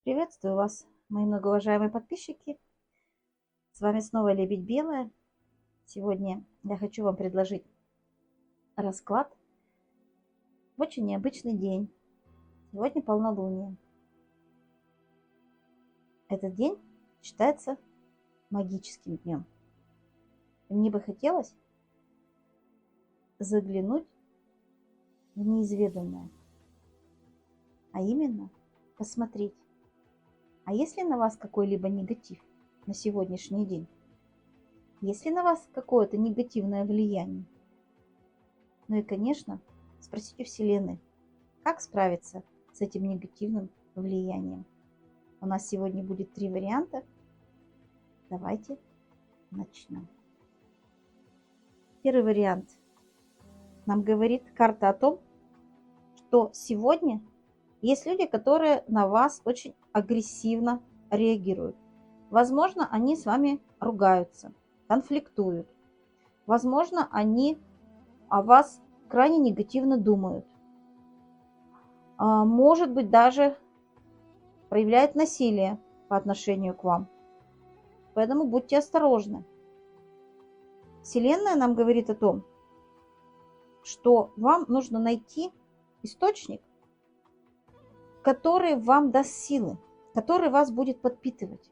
Приветствую вас, мои многоуважаемые подписчики. С вами снова Лебедь Белая. Сегодня я хочу вам предложить расклад в очень необычный день. Сегодня полнолуние. Этот день считается магическим днем. И мне бы хотелось заглянуть в неизведанное, а именно посмотреть, а есть ли на вас какой-либо негатив на сегодняшний день? Есть ли на вас какое-то негативное влияние? Ну и, конечно, спросить у Вселенной, как справиться с этим негативным влиянием. У нас сегодня будет 3 варианта. Давайте начнем. Первый вариант. Нам говорит карта о том, что сегодня есть люди, которые на вас очень агрессивно реагируют. Возможно, они с вами ругаются, конфликтуют. Возможно, они о вас крайне негативно думают. Может быть, даже проявляет насилие по отношению к вам. Поэтому будьте осторожны. Вселенная нам говорит о том, что вам нужно найти источник, который вам даст силы, который вас будет подпитывать.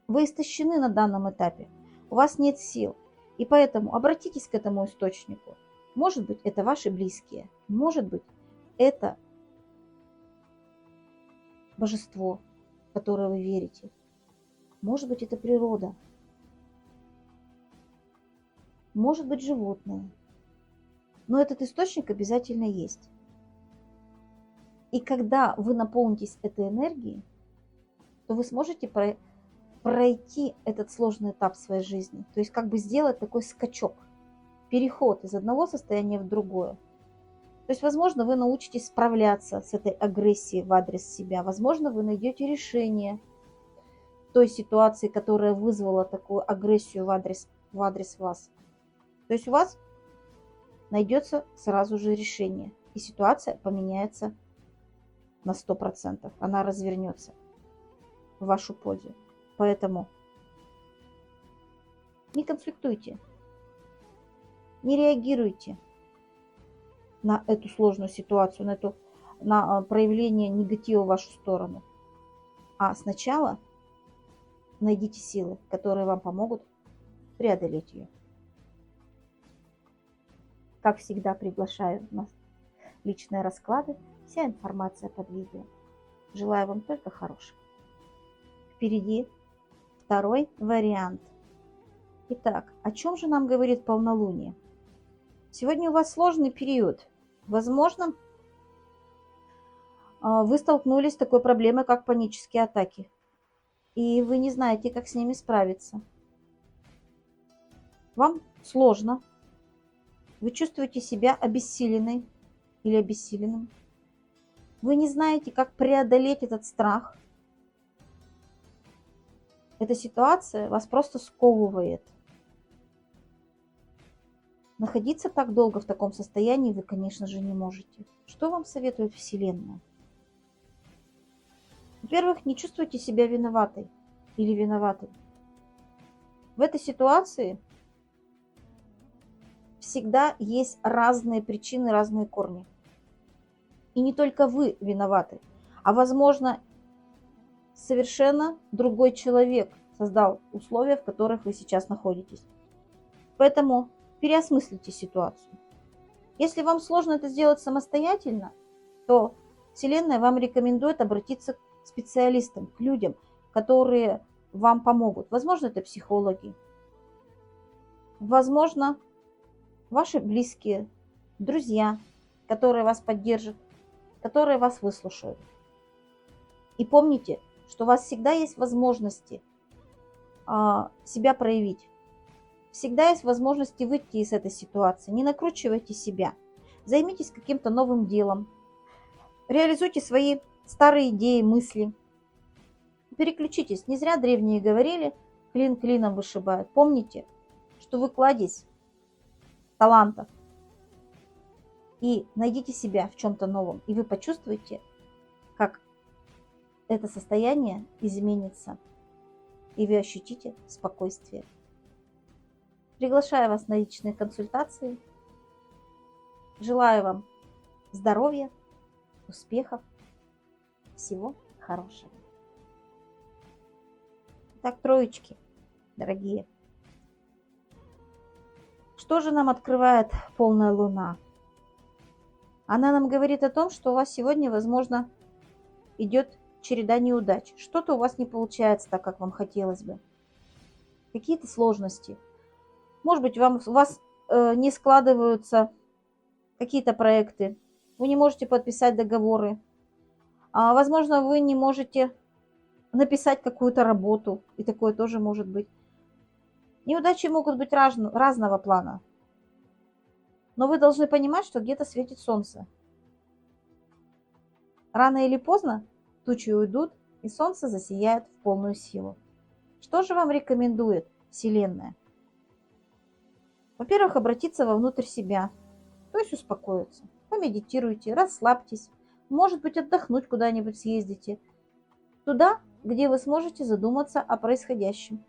Вы истощены на данном этапе, у вас нет сил, и поэтому обратитесь к этому источнику. Может быть, это ваши близкие, может быть, это божество, в которое вы верите, может быть, это природа, может быть, животные. Но этот источник обязательно есть. И когда вы наполнитесь этой энергией, то вы сможете пройти этот сложный этап своей жизни. То есть как бы сделать такой скачок, переход из одного состояния в другое. То есть, возможно, вы научитесь справляться с этой агрессией в адрес себя. Возможно, вы найдете решение той ситуации, которая вызвала такую агрессию в адрес вас. То есть у вас найдется сразу же решение, и ситуация поменяется на 100%. Она развернется в вашу пользу. Поэтому не конфликтуйте, не реагируйте на эту сложную ситуацию, на проявление негатива в вашу сторону. А сначала найдите силы, которые вам помогут преодолеть ее. Как всегда, приглашаю на личные расклады. Вся информация под видео. Желаю вам только хорошего. Впереди второй вариант. Итак, о чем же нам говорит полнолуние? Сегодня у вас сложный период. Возможно, вы столкнулись с такой проблемой, как панические атаки. И вы не знаете, как с ними справиться. Вам сложно. Вы чувствуете себя обессиленной или обессиленным. Вы не знаете, как преодолеть этот страх. Эта ситуация вас просто сковывает. Находиться так долго в таком состоянии вы, конечно же, не можете. Что вам советует Вселенная? Во-первых, не чувствуйте себя виноватой или виноватым. В этой ситуации всегда есть разные причины, разные корни. И не только вы виноваты, а возможно, совершенно другой человек создал условия, в которых вы сейчас находитесь. Поэтому переосмыслите ситуацию. Если вам сложно это сделать самостоятельно, то Вселенная вам рекомендует обратиться к специалистам, к людям, которые вам помогут. Возможно, это психологи, возможно, ваши близкие, друзья, которые вас поддержат, которые вас выслушают. И помните, что у вас всегда есть возможности себя проявить. Всегда есть возможности выйти из этой ситуации. Не накручивайте себя. Займитесь каким-то новым делом. Реализуйте свои старые идеи, мысли. Переключитесь. Не зря древние говорили, клин клином вышибает. Помните, что вы кладезь талантов. И найдите себя в чем-то новом. И вы почувствуете, как это состояние изменится, и вы ощутите спокойствие. Приглашаю вас на личные консультации. Желаю вам здоровья, успехов, всего хорошего. Так, троечки, дорогие. Что же нам открывает полная луна? Она нам говорит о том, что у вас сегодня, возможно, идет череда неудач. Что-то у вас не получается так, как вам хотелось бы. Какие-то сложности. Может быть, у вас не складываются какие-то проекты. Вы не можете подписать договоры. Возможно, вы не можете написать какую-то работу. И такое тоже может быть. Неудачи могут быть разного плана. Но вы должны понимать, что где-то светит солнце. Рано или поздно тучи уйдут, и солнце засияет в полную силу. Что же вам рекомендует Вселенная? Во-первых, обратиться вовнутрь себя, то есть успокоиться. Помедитируйте, расслабьтесь, может быть, отдохнуть куда-нибудь съездите. Туда, где вы сможете задуматься о происходящем.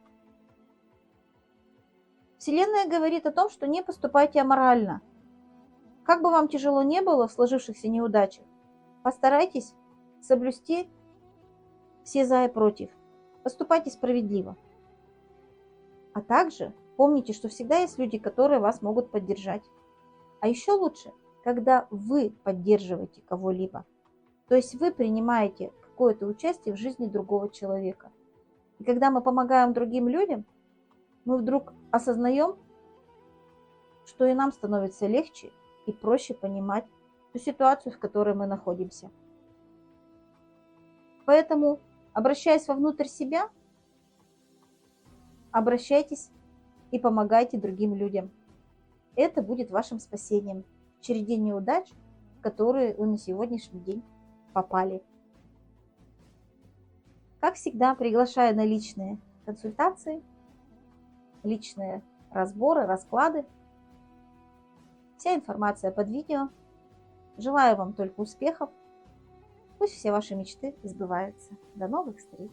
Вселенная говорит о том, что не поступайте аморально. Как бы вам тяжело не было в сложившихся неудачах, постарайтесь соблюсти все за и против. Поступайте справедливо. А также помните, что всегда есть люди, которые вас могут поддержать. А еще лучше, когда вы поддерживаете кого-либо. То есть вы принимаете какое-то участие в жизни другого человека. И когда мы помогаем другим людям, мы вдруг осознаем, что и нам становится легче и проще понимать ту ситуацию, в которой мы находимся. Поэтому, обращаясь вовнутрь себя, обращайтесь и помогайте другим людям. Это будет вашим спасением в череде неудач, в которые вы на сегодняшний день попали. Как всегда, приглашаю на личные консультации, личные разборы, расклады. Вся информация под видео. Желаю вам только успехов. Пусть все ваши мечты сбываются. До новых встреч!